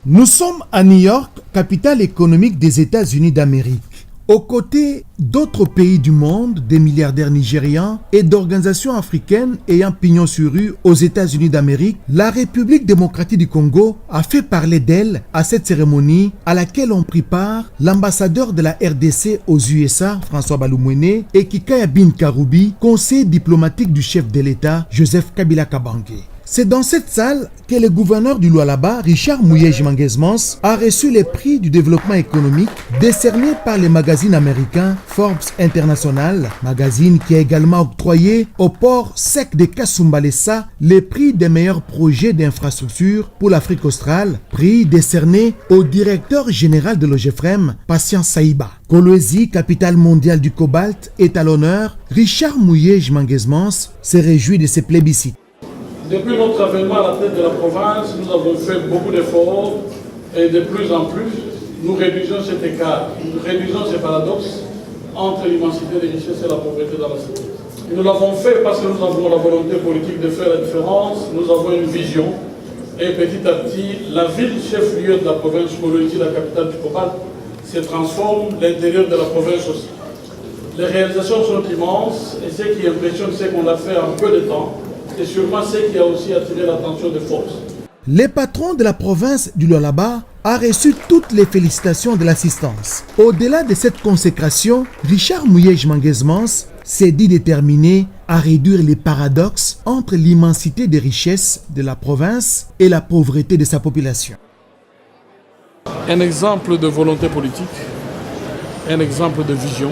Nous sommes à New York, capitale économique des États-Unis d'Amérique. Aux côtés d'autres pays du monde, des milliardaires nigérians et d'organisations africaines ayant pignon sur rue aux États-Unis d'Amérique, la République démocratique du Congo a fait parler d'elle à cette cérémonie à laquelle ont pris part l'ambassadeur de la RDC aux USA, François Baloumouene, et Kikaya Bin Karoubi, conseiller diplomatique du chef de l'État, Joseph Kabila Kabange. C'est dans cette salle que le gouverneur du Lualaba, Richard Muyej-Manguesmans, a reçu les prix du développement économique décernés par le magazine américain Forbes International, magazine qui a également octroyé au port sec de Kasumbalesa les prix des meilleurs projets d'infrastructure pour l'Afrique australe, prix décerné au directeur général de l'OGFREM, Patient Saïba. Kolwezi, capitale mondiale du cobalt, est à l'honneur. Richard Muyej-Manguesmans se réjouit de ces plébiscites. Depuis notre avènement à la tête de la province, nous avons fait beaucoup d'efforts et de plus en plus, nous réduisons cet écart, nous réduisons ces paradoxes entre l'immensité des richesses et la pauvreté dans la société. Et nous l'avons fait parce que nous avons la volonté politique de faire la différence, nous avons une vision et petit à petit, la ville chef-lieu de la province, Kolwezi, la capitale du cobalt, se transforme, l'intérieur de la province aussi. Les réalisations sont immenses et ce qui impressionne, c'est qu'on l'a fait en peu de temps. C'est sûrement ce qui a aussi attiré l'attention de force. Le patron de la province du Lualaba a reçu toutes les félicitations de l'assistance. Au-delà de cette consécration, Richard Muyej-Manguesmans s'est dit déterminé à réduire les paradoxes entre l'immensité des richesses de la province et la pauvreté de sa population. Un exemple de volonté politique, un exemple de vision,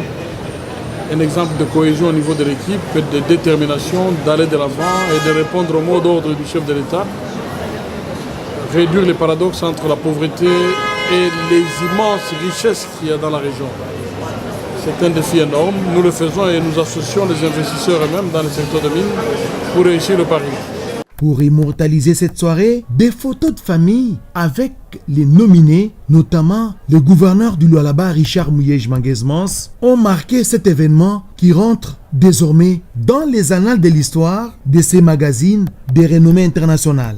un exemple de cohésion au niveau de l'équipe, de détermination d'aller de l'avant et de répondre au mot d'ordre du chef de l'État. Réduire les paradoxes entre la pauvreté et les immenses richesses qu'il y a dans la région. C'est un défi énorme. Nous le faisons et nous associons les investisseurs eux-mêmes dans le secteur de mines pour réussir le pari. Pour immortaliser cette soirée, des photos de famille avec les nominés, notamment le gouverneur du Lualaba, Richard Muyej-Manguesmans, ont marqué cet événement qui rentre désormais dans les annales de l'histoire de ces magazines de renommée internationale.